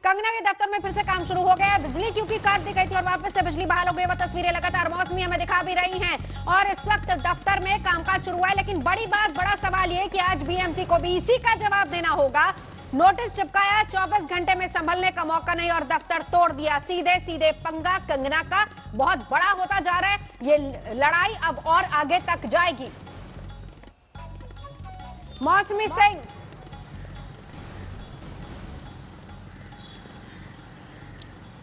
कंगना के दफ्तर में फिर से काम शुरू हो गया है। बिजली क्योंकि काट दी गई थी और वापस से बिजली बहाल हो गई। वो तस्वीरें लगातार मौसमी हमें दिखा भी रही हैं और इस वक्त दफ्तर में कामकाज शुरू हुआ है। लेकिन बड़ी बात, बड़ा सवाल ये कि आज बीएमसी को भी इसी का जवाब देना होगा। नोटिस चिपकाया, 24 घंटे में संभलने का मौका नहीं और दफ्तर तोड़ दिया। सीधे सीधे पंगा कंगना का बहुत बड़ा होता जा रहा है। ये लड़ाई अब और आगे तक जाएगी। मौसमी सिंह,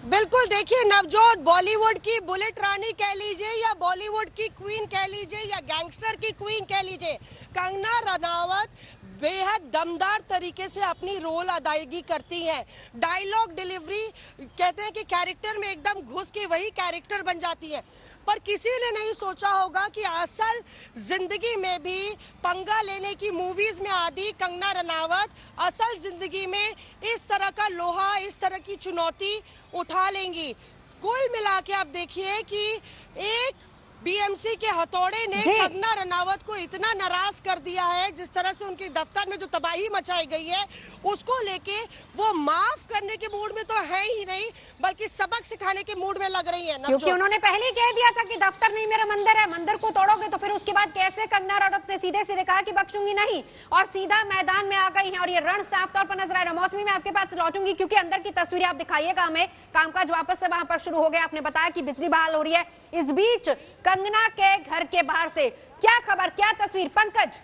बिल्कुल, देखिए नवजोत बॉलीवुड की बुलेट रानी कह लीजिए या बॉलीवुड की क्वीन कह लीजिए या गैंगस्टर की क्वीन कह लीजिए, कंगना रनावत बेहद दमदार तरीके से अपनी रोल अदायगी करती हैं। डायलॉग डिलीवरी कहते हैं कि कैरेक्टर में एकदम घुस के वही कैरेक्टर बन जाती है। पर किसी ने नहीं सोचा होगा कि असल जिंदगी में भी पंगा लेने की मूवीज में आदि कंगना रनावत असल जिंदगी में इस तरह का लोहा, इस तरह की चुनौती उठा लेंगी। कुल मिला के आप देखिए कि एक बीएमसी के हथौड़े ने कंगना रनावत को इतना नाराज कर दिया है, जिस तरह से उनके दफ्तर में जो तबाही मचाई गई है उसको लेके वो माफ करने के मूड में तो है ही नहीं, बल्कि सबक सिखाने के मूड में लग रही है। क्योंकि उन्होंने पहले ही कह दिया था कि दफ्तर नहीं मेरा मंदिर है, मंदिर को तोड़ोगे तो फिर उसके बाद कैसे कंगना रनावत ने सीधे सीधे कहा कि बख्शूंगी नहीं और सीधा मैदान में आ गई है और ये रण साफ तौर पर नजर आ रहा है। मौसमी में आपके पास लौटूंगी क्योंकि अंदर की तस्वीरें आप दिखाइएगा हमें। कामकाज वापस से वहां पर शुरू हो गया। आपने बताया कि बिजली बहाल हो रही है। इस बीच कंगना के घर के बाहर से क्या खबर, क्या तस्वीर? पंकज,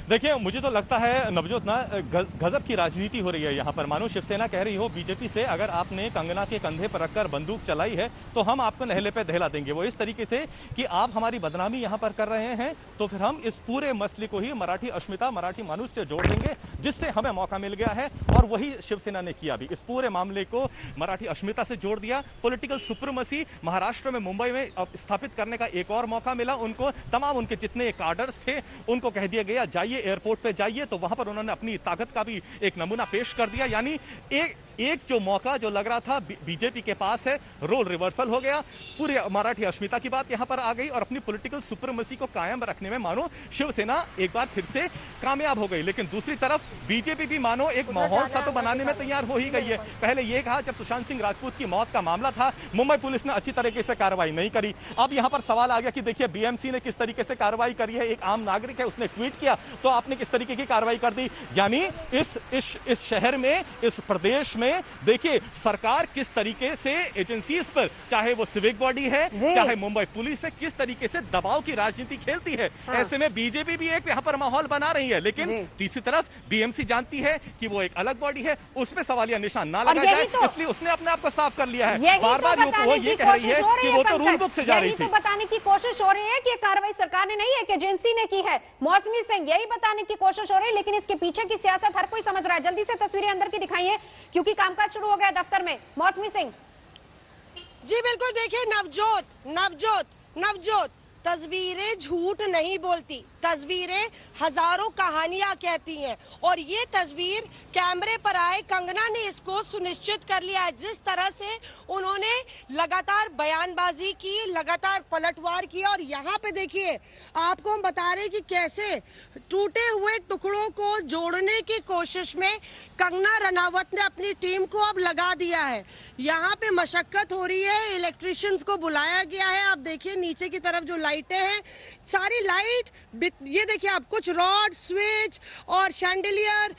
देखिए, मुझे तो लगता है नवजोत ना गजब की राजनीति हो रही है यहाँ पर। मानो शिवसेना कह रही हो बीजेपी से, अगर आपने कंगना के कंधे पर रखकर बंदूक चलाई है तो हम आपको नहले पे दहला देंगे। वो इस तरीके से कि आप हमारी बदनामी यहाँ पर कर रहे हैं तो फिर हम इस पूरे मसले को ही मराठी अस्मिता, मराठी मानुष से जोड़ देंगे, जिससे हमें मौका मिल गया है। और वही शिवसेना ने किया भी, इस पूरे मामले को मराठी अस्मिता से जोड़ दिया। पॉलिटिकल सुप्रीमेसी महाराष्ट्र में, मुंबई में स्थापित करने का एक और मौका मिला उनको। तमाम उनके जितने कार्डर्स थे उनको कह दिया गया जाइए एयरपोर्ट पे जाइए, तो वहां पर उन्होंने अपनी ताकत का भी एक नमूना पेश कर दिया। यानी एक जो मौका जो लग रहा था बीजेपी के पास है, रोल रिवर्सल हो गया। पूरी मराठी अस्मिता की बात यहां पर आ गई और अपनी पॉलिटिकल सुप्रीमेसी को कायम रखने में मानो शिवसेना एक बार फिर से कामयाब हो गई। लेकिन दूसरी तरफ बीजेपी भी मानो एक माहौल सा तो बनाने में तैयार हो ही गई है। पहले यह कहा जब सुशांत सिंह राजपूत की मौत का मामला था, मुंबई पुलिस ने अच्छी तरीके से कार्रवाई नहीं करी। अब यहां पर सवाल आ गया कि देखिए बीएमसी ने किस तरीके से कार्रवाई करी है। एक आम नागरिक है, उसने ट्वीट किया तो आपने किस तरीके की कार्रवाई कर दी। यानी इस शहर में, इस प्रदेश में देखिए सरकार किस तरीके से एजेंसीज पर, चाहे वो सिविक बॉडी है चाहे मुंबई पुलिस है, किस तरीके से दबाव की राजनीति खेलती है। ऐसे में बीजेपी भी एक यहाँ पर माहौल बना रही है। लेकिन तीसरी तरफ बीएमसी जानती है कि वो एक अलग बॉडी है, उसमें सवालिया निशान ना लगाया जाए, इसलिए उसने अपने आप को साफ कर लिया है। बार बार वो ये कह रही है कि वो तो रूल बुक से जा रही थी। बताने की कोशिश हो रही है कि कार्रवाई सरकार ने नहीं, एक एजेंसी ने की है। मौसमी सिंह, यही बताने की कोशिश हो रही है, लेकिन इसके पीछे की सियासत हर कोई समझ रहा है। जल्दी से तस्वीरें अंदर की दिखाइए क्योंकि कामकाज शुरू हो गया दफ्तर में। मौसमी सिंह जी बिल्कुल, देखिए नवजोत तस्वीरें झूठ नहीं बोलती, तस्वीरें हजारों कहानियां कहती हैं। और ये तस्वीर कैमरे पर आए कंगना ने इसको सुनिश्चित कर लिया है। जिस तरह से उन्होंने लगातार बयानबाजी की, लगातार पलटवार किया। और यहाँ पे देखिए, आपको हम बता रहे हैं कि कैसे टूटे हुए टुकड़ों को जोड़ने की कोशिश में कंगना रनावत ने अपनी टीम को अब लगा दिया है। यहाँ पे मशक्कत हो रही है, इलेक्ट्रिशियंस को बुलाया गया है। आप देखिए नीचे की तरफ जो लाइटें हैं, सारी लाइट, ये देखिए आप, कुछ रॉड, स्विच और शैंडलियर,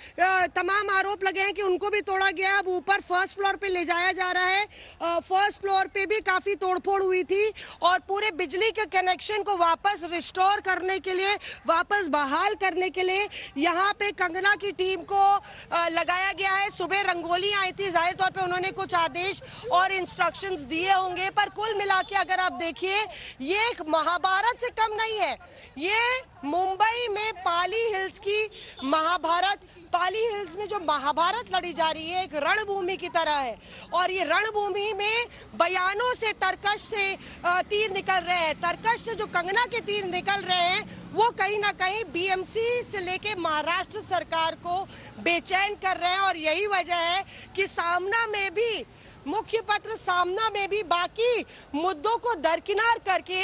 तमाम आरोप लगे हैं कि उनको भी तोड़ा गया। अब ऊपर फर्स्ट फ्लोर पे ले जाया जा रहा है। फर्स्ट फ्लोर पे भी काफी तोड़फोड़ हुई थी और पूरे बिजली के कनेक्शन को वापस रिस्टोर करने के लिए, वापस बहाल करने के लिए यहाँ पे कंगना की टीम को लगाया गया है। सुबह रंगोली आई थी, जाहिर तौर पे उन्होंने कुछ आदेश और इंस्ट्रक्शंस दिए होंगे। पर कुल मिला के अगर आप देखिए, ये एक महाभारत से कम नहीं है। ये मुंबई में पाली हिल्स की महाभारत, पाली हिल्स में जो महाभारत लड़ी जा रही है, एक रणभूमि की तरह है। और ये रणभूमि में बयानों से, तर्कश से तीर निकल रहे हैं। तर्कश से जो कंगना के तीर निकल रहे हैं वो कहीं ना कहीं बीएमसी से लेके महाराष्ट्र सरकार को बेचैन कर रहे हैं। और यही वजह है कि सामना में भी मुख्य पत्र सामना में भी बाकी मुद्दों को दरकिनार करके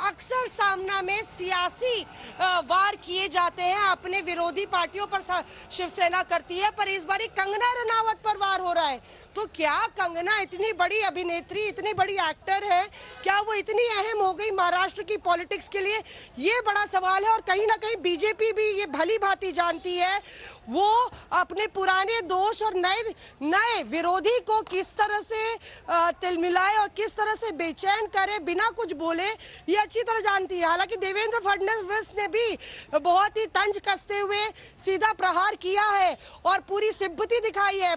अक्सर सामना में सियासी वार किए जाते हैं, अपने विरोधी पार्टियों पर शिवसेना करती है, पर इस बारी कंगना रनावत पर वार हो रहा है। तो क्या कंगना इतनी बड़ी अभिनेत्री, इतनी बड़ी एक्टर है, क्या वो इतनी अहम हो गई महाराष्ट्र की पॉलिटिक्स के लिए? ये बड़ा सवाल है। और कहीं ना कहीं बीजेपी भी ये भली भांति जानती है वो अपने पुराने दोष और नए विरोधी को किस तरह से तिलमिलाए और किस तरह से बेचैन करे बिना कुछ बोले, ये अच्छी तरह जानती है। हालांकि देवेंद्र फडणवीस ने भी बहुत ही तंज कसते हुए सीधा प्रहार किया है और पूरी सिंपैथी दिखाई है,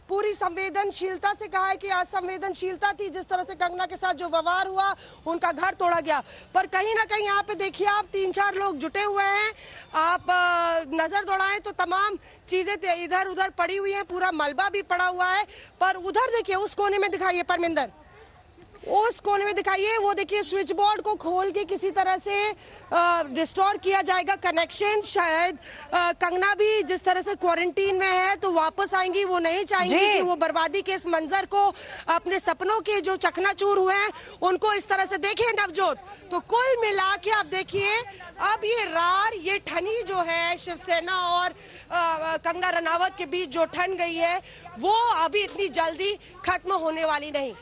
पूरी संवेदनशीलता से कहा है कि असंवेदनशीलता थी जिस तरह से कंगना के साथ जो व्यवहार हुआ, उनका घर तोड़ा गया। पर कहीं ना कहीं यहाँ पे देखिए आप 3-4 लोग जुटे हुए हैं, आप नजर दौड़ाएं तो तमाम चीजें इधर उधर पड़ी हुई हैं, पूरा मलबा भी पड़ा हुआ है। पर उधर देखिए उस कोने में दिखाइए परमिंदर, उस कोने में दिखाइए, वो देखिए स्विच बोर्ड को खोल के किसी तरह से रिस्टोर किया जाएगा कनेक्शन। शायद कंगना भी जिस तरह से क्वारंटीन में है तो वापस आएंगी, वो नहीं चाहेंगी कि वो बर्बादी के इस मंजर को, अपने सपनों के जो चकनाचूर हुए हैं उनको इस तरह से देखें नवजोत। तो कुल मिला के आप देखिए अब ये रार, ये ठनी जो है शिवसेना और कंगना रनावत के बीच जो ठन गई है वो अभी इतनी जल्दी खत्म होने वाली नहीं।